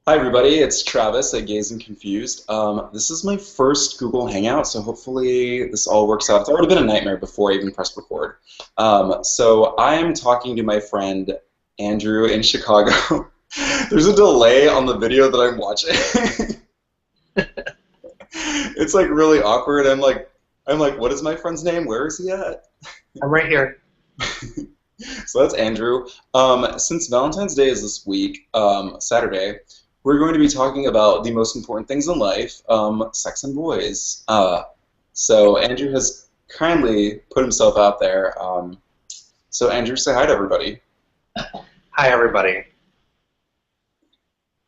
Hi everybody, it's Travis at Gaze and Confused. This is my first Google Hangout, so hopefully this all works out. It's already been a nightmare before I even pressed record. So I'm talking to my friend Andrew in Chicago. There's a delay on the video that I'm watching. It's like really awkward. I'm like, what is my friend's name? Where is he at? I'm right here. So that's Andrew. Since Valentine's Day is this week, Saturday, we're going to be talking about the most important things in life, sex and boys. So Andrew has kindly put himself out there. So Andrew, say hi to everybody. Hi, everybody.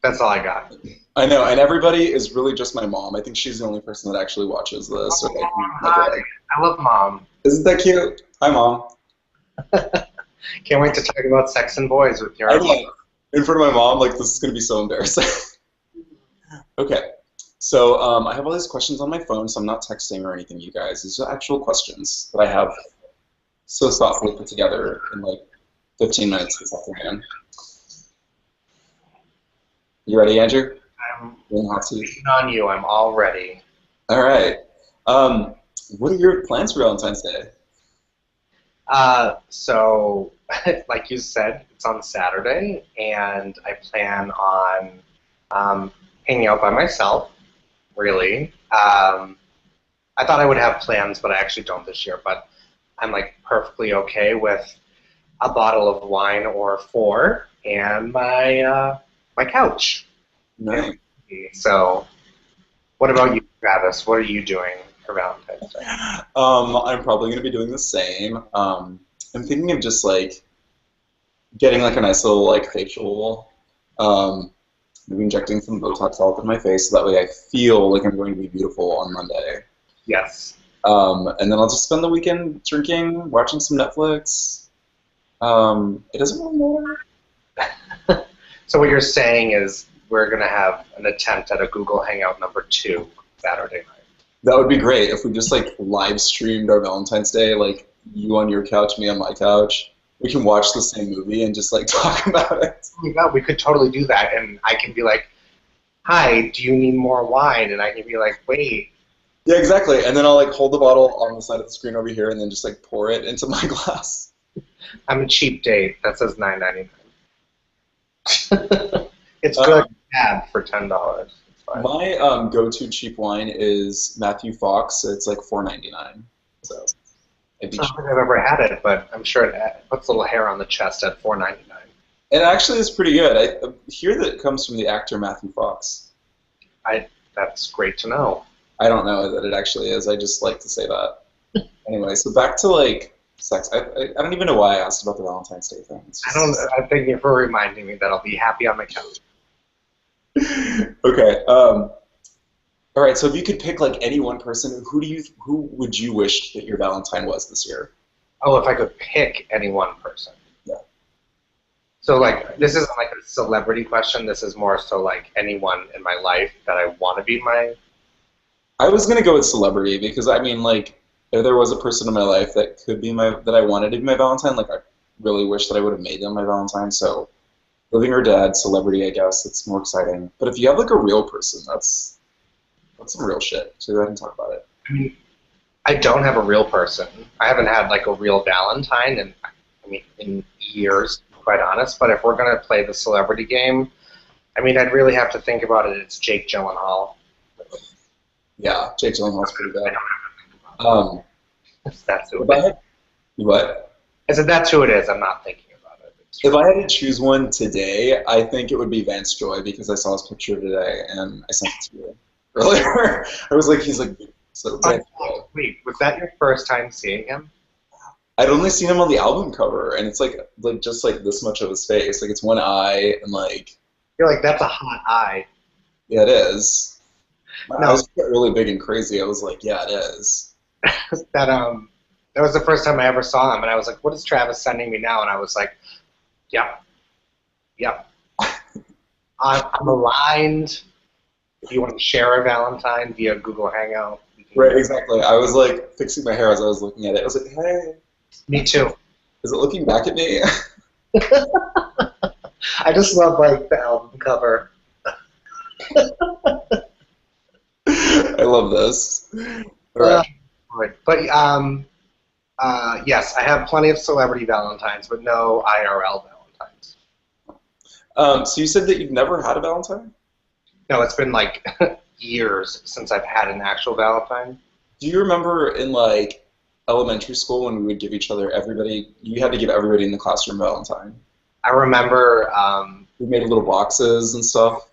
That's all I got. I know, and everybody is really just my mom. I think she's the only person that actually watches this. Or Hi. I love Mom. Isn't that cute? Hi, Mom. Can't wait to talk about sex and boys with your I know. In front of my mom, like, this is going to be so embarrassing. Okay. So I have all these questions on my phone, so I'm not texting or anything, you guys. These are actual questions that I have so thoughtfully put together in like 15 minutes this afternoon. You ready, Andrew? I'm You're in the hot seat. waiting on you. I'm all ready. All right. Um, what are your plans for Valentine's Day? So, like you said, it's on Saturday, and I plan on hanging out by myself, really. I thought I would have plans, but I actually don't this year. But I'm like perfectly okay with a bottle of wine or four and my couch. Nice. So, what about you, Travis? What are you doing for Valentine's Day? I'm probably going to be doing the same. I'm thinking of just like getting like a nice little like facial, maybe injecting some Botox all up in my face so that way I feel like I'm going to be beautiful on Monday. Yes. And then I'll just spend the weekend drinking, watching some Netflix. It doesn't really matter. So what you're saying is we're going to have an attempt at a Google Hangout #2 Saturday night. That would be great if we just like live streamed our Valentine's Day, like you on your couch, me on my couch. We can watch the same movie and just like talk about it. Oh my God, we could totally do that, and I can be like, "Hi, do you need more wine?" And I can be like, "Wait." Yeah, exactly. And then I'll like hold the bottle on the side of the screen over here and then just like pour it into my glass. I'm a cheap date. That says $9.99. It's good Um, ad for $10. It's fine. my go-to cheap wine is Matthew Fox. It's like $4.99. So it'd I be don't cheap. think I've ever had it, but I'm sure it puts a little hair on the chest at $4.99. It actually is pretty good. I hear that it comes from the actor Matthew Fox. That's great to know. I don't know that it actually is. I just like to say that. Anyway, so back to like sex. I don't even know why I asked about the Valentine's Day thing. It's I don't. just I thank you for reminding me that I'll be happy on my couch. okay. All right. So if you could pick like any one person, who would you wish that your Valentine was this year? Oh, if I could pick any one person. Yeah. So like, this isn't like a celebrity question. This is more so like anyone in my life that I want to be my. I was gonna go with celebrity because I mean like if there was a person in my life that could be my that I wanted to be my Valentine, like I really wish that I would have made them my Valentine. So living or dead, celebrity, I guess it's more exciting. But if you have like a real person, that's some real shit. So go ahead and talk about it. I mean, I don't have a real person. I haven't had like a real Valentine in years, to be quite honest. But if we're gonna play the celebrity game, I mean, I'd really have to think about it. It's Jake Gyllenhaal. Yeah, Jake Gyllenhaal's pretty I bad. don't have to think about Um, it. That's who if it I is. had what? I said that's who it is. I'm not thinking about it. It's If true. I had to choose one today, I think it would be Vance Joy because I saw his picture today and I sent it to you earlier. I was like, he's like, so Vance Joy. Wait, was that your first time seeing him? I'd only seen him on the album cover, and it's like just like this much of his face. Like it's one eye, and like You're like, that's a hot eye. yeah, it is. My No, eyes get really big and crazy. I was like, yeah, it is. that was the first time I ever saw him, and I was like, what is Travis sending me now? And I was like, yep, yep. I'm aligned. If you want to share a Valentine via Google Hangout, we can do Right, that. exactly. I was like fixing my hair as I was looking at it. I was like, hey, Me too. is it looking back at me? I just love like the album cover. love this. All Uh, right. but yes, I have plenty of celebrity Valentines, but no IRL Valentines. So you said that you've never had a Valentine? No, it's been like years since I've had an actual Valentine. Do you remember in like elementary school when we would give each other everybody, you had to give everybody in the classroom a Valentine? I remember We made little boxes and stuff.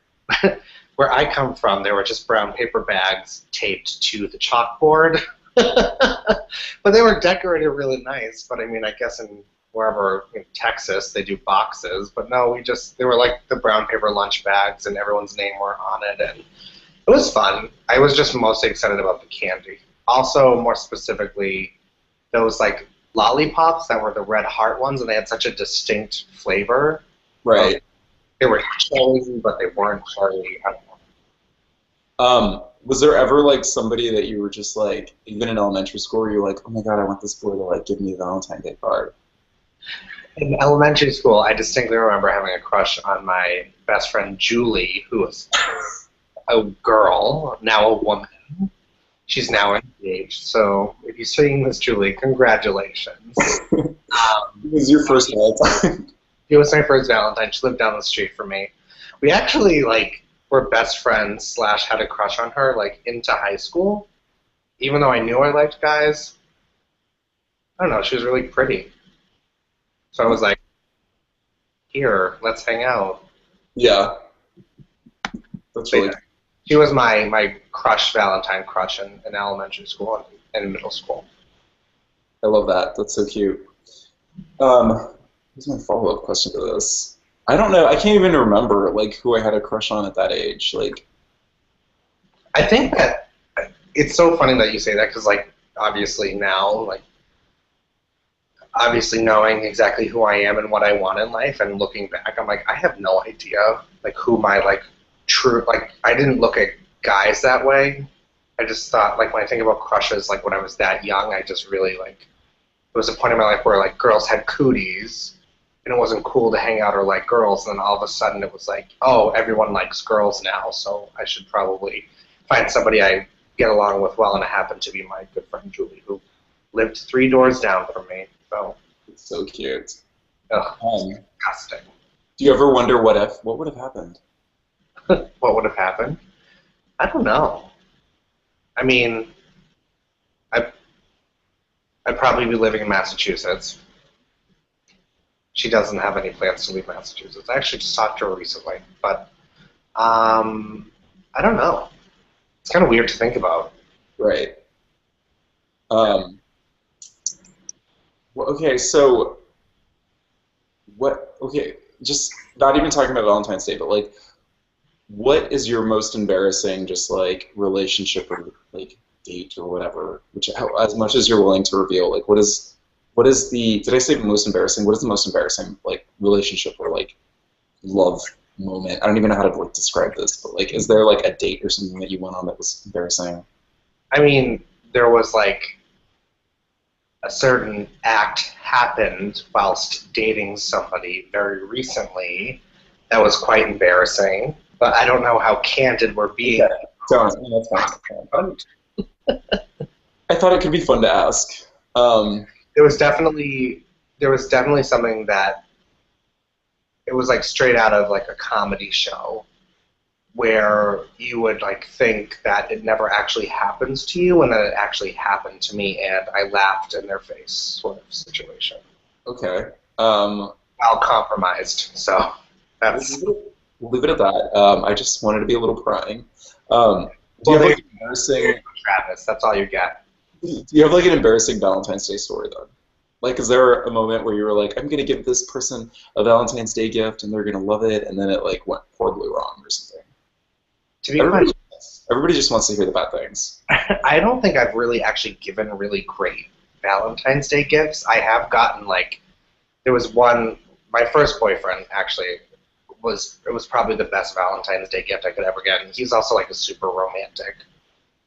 where I come from, there were just brown paper bags taped to the chalkboard. But they were decorated really nice. But I mean, I guess in wherever in Texas they do boxes. But no, they were like the brown paper lunch bags, and everyone's name were on it, and it was fun. I was just mostly excited about the candy. Also, more specifically, those like lollipops that were the red heart ones, and they had such a distinct flavor. Right. They were cherry, but they weren't cherry. I don't know. Was there ever like somebody that you were just like, even in elementary school, where you're like, oh my God, I want this boy to like give me a Valentine's Day card? In elementary school, I distinctly remember having a crush on my best friend Julie, who was a girl, now a woman. She's now engaged. So if you're seeing this, Julie, congratulations. It was your first Valentine. It was my first Valentine. She lived down the street from me. We actually like were best friends slash had a crush on her like into high school. Even though I knew I liked guys, I don't know. She was really pretty. So I was like, here, let's hang out. Yeah, that's really. She was my crush, Valentine crush in elementary school and middle school. I love that. That's so cute. What's my follow-up question to this? I don't know. I can't even remember like who I had a crush on at that age. Like, I think that it's so funny that you say that because like obviously now like obviously knowing exactly who I am and what I want in life and looking back, I'm like I have no idea like who my like true like I didn't look at guys that way. I just thought like when I think about crushes like when I was that young, I just really like there was a point in my life where like girls had cooties and it wasn't cool to hang out or like girls, and then all of a sudden it was like, oh, everyone likes girls now, so I should probably find somebody I get along with well, and it happened to be my good friend Julie, who lived 3 doors down from me. So it's so cute. ugh, Um, disgusting. do you ever wonder what would have happened? What would have happened? I don't know. I mean, I I'd probably be living in Massachusetts. She doesn't have any plans to leave Massachusetts. I actually just talked to her recently, but I don't know. It's kind of weird to think about. Right. Um, well, okay, so what? Okay, just not even talking about Valentine's Day, but like, what is your most embarrassing, just like relationship or like date or whatever? As much as you're willing to reveal, like, what is the? Did I say most embarrassing? What is the most embarrassing like relationship or like love moment? I don't even know how to like describe this, but like, is there like a date or something that you went on that was embarrassing? I mean, there was like a certain act happened whilst dating somebody very recently that was quite embarrassing, but I don't know how candid we're being. Okay. That's fine. I thought it could be fun to ask. There was definitely something that it was like straight out of like a comedy show where you would like think that it never actually happens to you and then it actually happened to me and I laughed in their face sort of situation. Okay. Well compromised. So that's We'll leave it at that. I just wanted to be a little prying. Do you well, have like an embarrassing? Travis, that's all you get. Do you have like an embarrassing Valentine's Day story then? Like, is there a moment where you were like, I'm gonna give this person a Valentine's Day gift and they're gonna love it, and then it like went horribly wrong or something? To be quite Everybody just wants to hear the bad things. I don't think I've really actually given really great Valentine's Day gifts. I have gotten like there was one my first boyfriend actually it was probably the best Valentine's Day gift I could ever get. And he's also like a super romantic.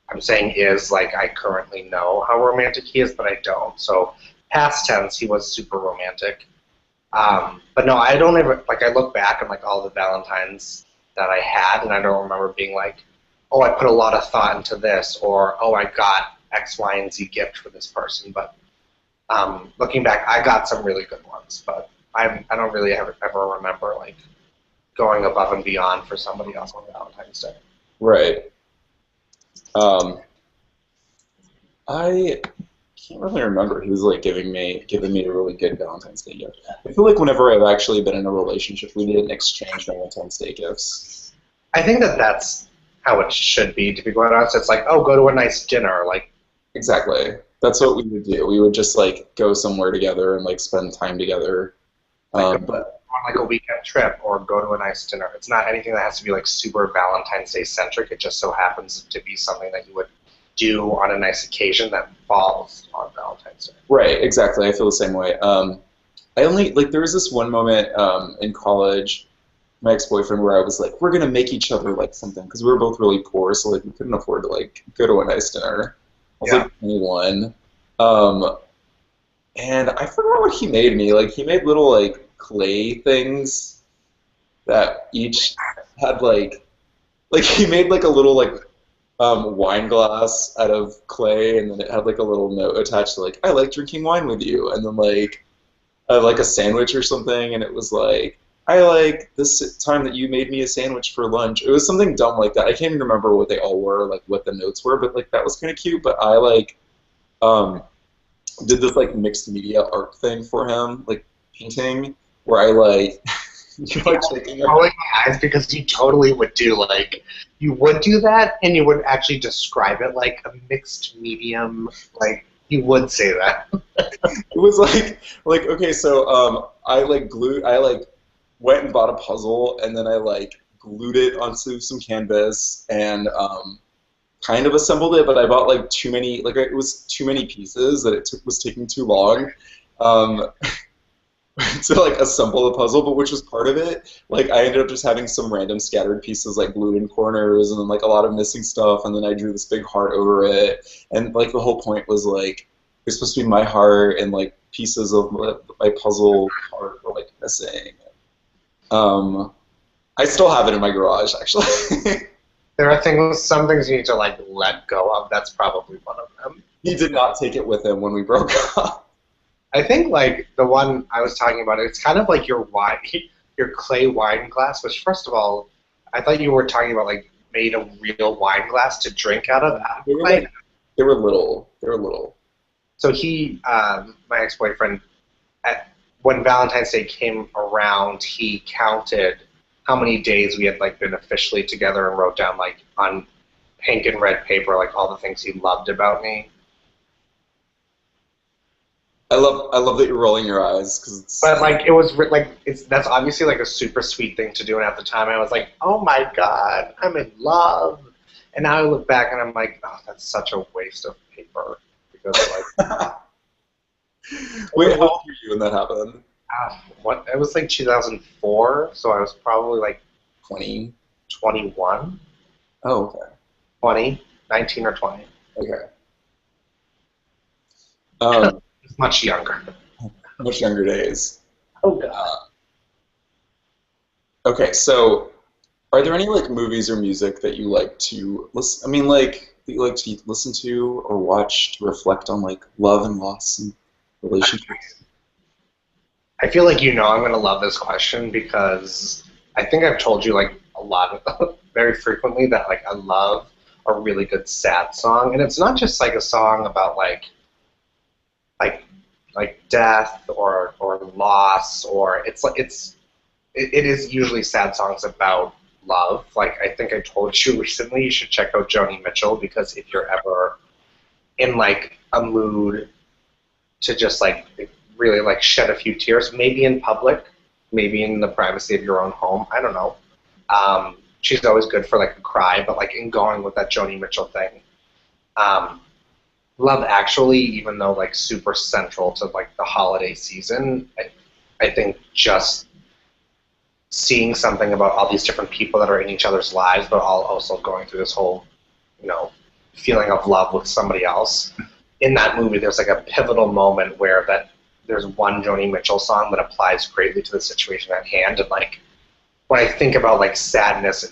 I'm saying is like I currently know how romantic he is, but I don't. So past tense, he was super romantic. But no, I don't ever like I look back on like all the Valentines that I had, and I don't remember being like, oh, I put a lot of thought into this, or oh, I got X, Y, and Z gift for this person. But looking back, I got some really good ones, but I don't really ever remember like going above and beyond for somebody else on Valentine's Day. Right. Um, I can't really remember who's like giving me a really good Valentine's Day gift. I feel like whenever I've actually been in a relationship, we didn't exchange Valentine's Day gifts. I think that that's how it should be. To be quite honest, it's like, oh, go to a nice dinner. Like, Exactly. That's what we would do. We would just like go somewhere together and like spend time together. go But on like a weekend trip or go to a nice dinner. It's not anything that has to be like super Valentine's Day centric. It just so happens to be something that you would do on a nice occasion that falls on Valentine's Day. right, exactly. I feel the same way. I only like there was this one moment in college, my ex-boyfriend, where I was like, we're gonna make each other like something because we were both really poor, so like we couldn't afford to like go to a nice dinner. I was Yeah. like 21. Um, And I forgot what he made me. Like he made little like clay things that each had like he made like a little like wine glass out of clay, and then it had like a little note attached to like I like drinking wine with you, and then like a sandwich or something, and it was like I like this time that you made me a sandwich for lunch. It was something dumb like that. I can't even remember what they all were, like what the notes were, but like that was kind of cute. But I like um did this like mixed media art thing for him, like painting, where I like you're like shaking your Rolling my eyes because you totally would do like you would do that and you would actually describe it like a mixed medium. Like you would say that. it was like okay, so I like went and bought a puzzle, and then I like glued it onto some canvas and kind of assembled it, but I bought like too many, like it was too many pieces that was taking too long. Um, to like assemble the puzzle, but which was part of it. Like I ended up just having some random scattered pieces like glued in corners, and then like a lot of missing stuff, and then I drew this big heart over it. And like the whole point was like it was supposed to be my heart, and like pieces of my puzzle heart were like missing. I still have it in my garage actually. There are some things you need to like let go of. That's probably one of them. He did not take it with him when we broke up. I think like the one I was talking about, it's kind of like your wine, your clay wine glass. Which first of all, I thought you were talking about like made a real wine glass to drink out of. They were like, they were little. They were little. So he, my ex-boyfriend, when Valentine's Day came around, he counted how many days we had like been officially together and wrote down like on pink and red paper like all the things he loved about me. I love that you're rolling your eyes because it's. But like it was like that's obviously like a super sweet thing to do, and at the time I was like, oh my god, I'm in love. And now I look back and I'm like, oh, that's such a waste of paper because like. Wait, how old were you when that happened? What? It was like 2004, so I was probably like 20. 21, Oh, okay. 20, 19 or 20. Okay. Much younger. Much younger days. Oh god. Okay, so are there any like movies or music that you like to listen? I mean, like that you like to listen to or watch to reflect on like love and loss and relationships? I feel like you know I'm gonna love this question because I think I've told you like a lot of very frequently that like I love a really good sad song, and it's not just like a song about like death or loss, or it's like it is usually sad songs about love. Like I think I told you recently you should check out Joni Mitchell, because if you're ever in like a mood to just like really like shed a few tears, maybe in public, maybe in the privacy of your own home, I don't know. She's always good for like a cry, but like in going with that Joni Mitchell thing. Love Actually, even though like super central to like the holiday season, I think just seeing something about all these different people that are in each other's lives, but all also going through this whole, feeling of love with somebody else. In that movie, there's like a pivotal moment where there's one Joni Mitchell song that applies greatly to the situation at hand, and like when I think about like sadness,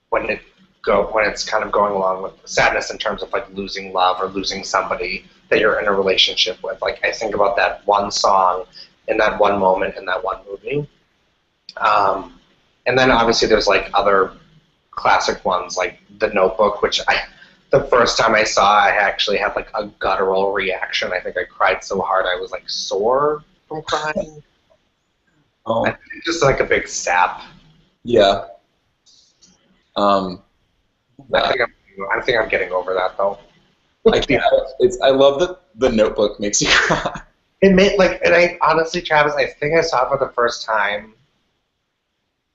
when when it's kind of going along with sadness in terms of like losing love or losing somebody that you're in a relationship with. Like I think about that one song in that one moment in that one movie. And then obviously there's like other classic ones like The Notebook, which the first time I saw, I actually had like a guttural reaction. I think I cried so hard I was like sore from crying. Oh, Just like a big sap. yeah. Um, I yeah. think I'm getting over that though. I can't. I love that The Notebook makes you cry. It made like, and I honestly, Travis, I think I saw it for the first time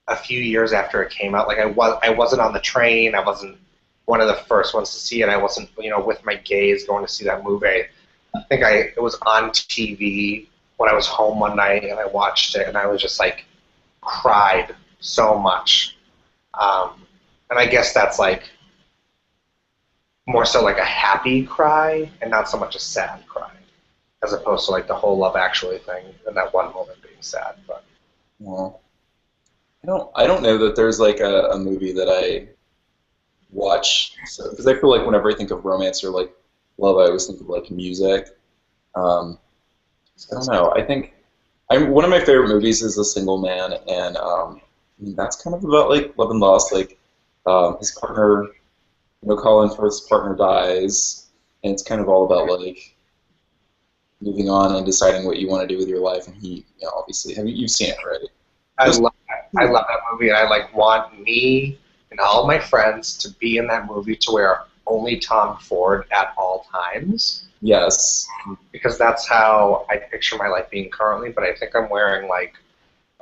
a few years after it came out. Like I wasn't on the train. I wasn't one of the first ones to see it. I wasn't, with my gays going to see that movie. I think it was on TV when I was home one night and I watched it and I was just like cried so much. And I guess that's like more so like a happy cry and not so much a sad cry, as opposed to like the whole Love Actually thing and that one moment being sad. But Well, I don't know that there's like a movie that I watch, so because I feel like whenever I think of romance or like love, I always think of like music. So I don't know. I think one of my favorite movies is The Single Man, and I mean, that's kind of about like love and loss. Like his partner, Colin Firth's partner dies, and it's kind of all about like moving on and deciding what you want to do with your life. And he, obviously, you've seen it, right? I love that. I love that movie, and I like want me and all of my friends to be in that movie to wear only Tom Ford at all times. Yes. Because that's how I picture my life being currently, but I think I'm wearing like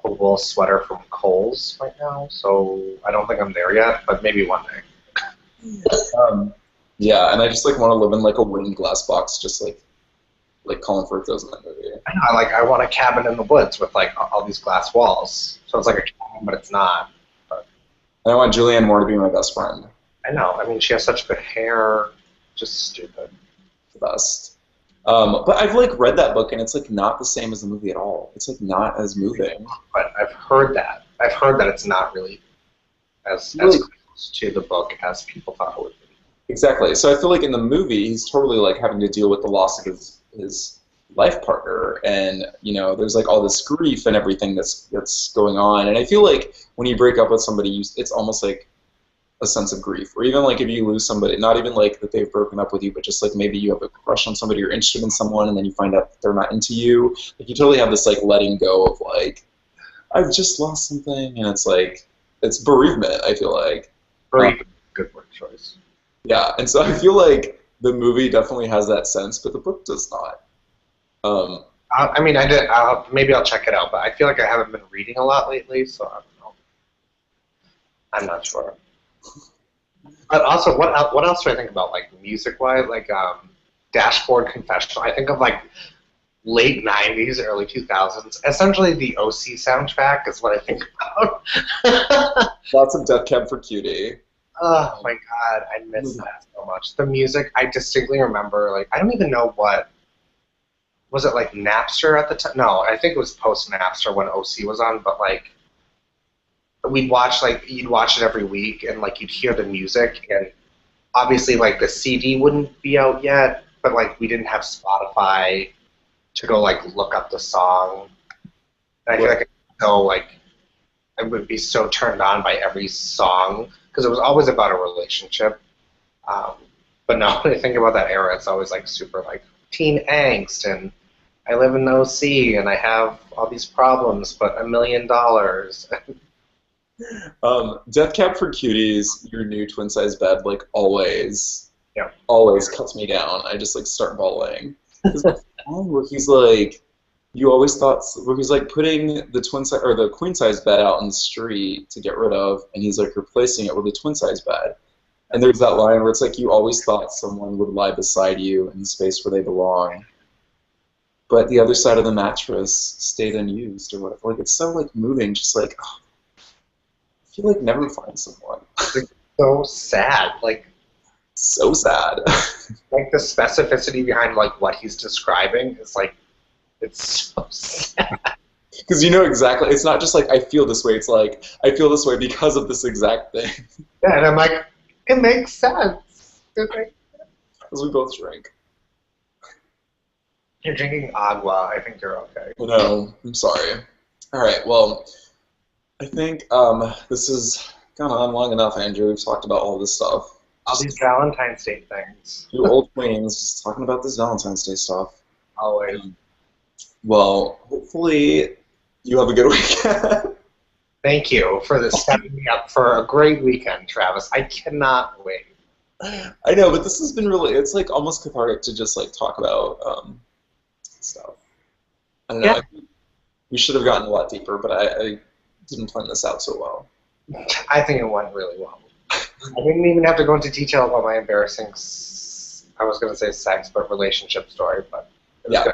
a wool sweater from Kohl's right now, so I don't think I'm there yet, but maybe one day. Yeah, and I just like want to live in like a wooden glass box, just like Colin Firth does in that movie. I know, I want a cabin in the woods with like all these glass walls, so it's like a cabin, but it's not. But And I want Julianne Moore to be my best friend. I know. I mean, she has such good hair. Just stupid. The best. But I've like read that book, and it's like not the same as the movie at all. It's like not as moving. But I've heard that. I've heard that it's not really as Really? close to the book as people thought it would be. Exactly. So I feel like in the movie, he's totally like having to deal with the loss of his life partner, and there's like all this grief and everything that's going on. And I feel like when you break up with somebody, it's almost like a sense of grief, or even like if you lose somebody, not even like that they've broken up with you, but just like maybe you have a crush on somebody, you're interested in someone, and then you find out they're not into you. Like you totally have this like letting go of like, I've just lost something, and it's like it's bereavement. I feel like. Very good word choice. Yeah, and so I feel like the movie definitely has that sense, but the book does not. I mean, I did. Maybe I'll check it out, but I feel like I haven't been reading a lot lately, so I don't know. I'm not sure. But also, what else do I think about, like music-wise? Like Dashboard Confessional. I think of like late '90s, early 2000s. Essentially, the OC soundtrack is what I think about. Lots of Death Cab for Cutie. Oh my god, I miss that so much. The music, I distinctly remember. Like, I don't even know what was it, like Napster at the time. No, I think it was post Napster when OC was on. But like, you'd watch it every week, and like you'd hear the music, and obviously like the CD wouldn't be out yet, but like we didn't have Spotify to go like look up the song. And I feel like I would be so turned on by every song because it was always about a relationship. But now when I think about that era, it's always like super like teen angst, and I live in OC and I have all these problems, but $1 million. Death Cab for Cuties, your new twin size bed, like always, Yeah. always cuts me down. I just like start bawling. Where he's like, you always thought, where he's like putting the twin size or the queen size bed out in the street to get rid of, and he's like replacing it with a twin size bed. And there's that line where it's like, you always thought someone would lie beside you in the space where they belong, but the other side of the mattress stayed unused or whatever. Like it's so like moving, just like. Oh, I feel like never find someone. It's so sad. Like, so sad. like the specificity behind like what he's describing is like, it's so sad. Because you know exactly. It's not just like I feel this way. It's like I feel this way because of this exact thing. Yeah, and I'm like, It makes sense. Because we both drink. You're drinking agua. I think you're okay. No, I'm sorry. All right, well, I think this has gone on long enough, Andrew. We've talked about all this stuff. All these Valentine's Day things. Two old queens just talking about this Valentine's Day stuff. Always. Well, hopefully you have a good weekend. Thank you for this setting me up for a great weekend, Travis. I cannot wait. I know, but this has been really, it's like almost cathartic to just like talk about stuff. I don't know. Yeah. We should have gotten a lot deeper, but I didn't plan this out so well. I think it went really well. I didn't even have to go into detail about my embarrassing, I was going to say sex, but relationship story, but it was Yeah.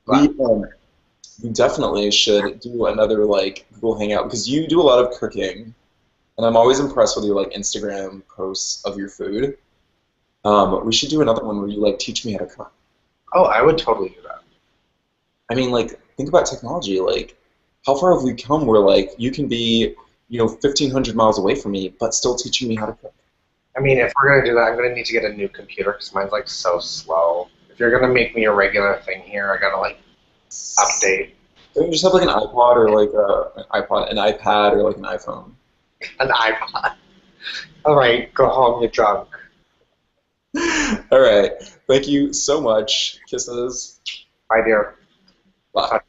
good. We definitely should do another like Google Hangout because you do a lot of cooking, and I'm always impressed with your like Instagram posts of your food. We should do another one where you like teach me how to cook. Oh, I would totally do that. I mean, like think about technology. Like, how far have we come where like you can be, 1,500 miles away from me, but still teaching me how to cook? I mean, if we're going to do that, I'm going to need to get a new computer because mine's like so slow. If you're going to make me a regular thing here, I got to like update. Don't you just have like an iPod or like an iPad or like an iPhone? An iPod. All right, go home, you're drunk. All right. Thank you so much. Kisses. Bye, dear. Bye.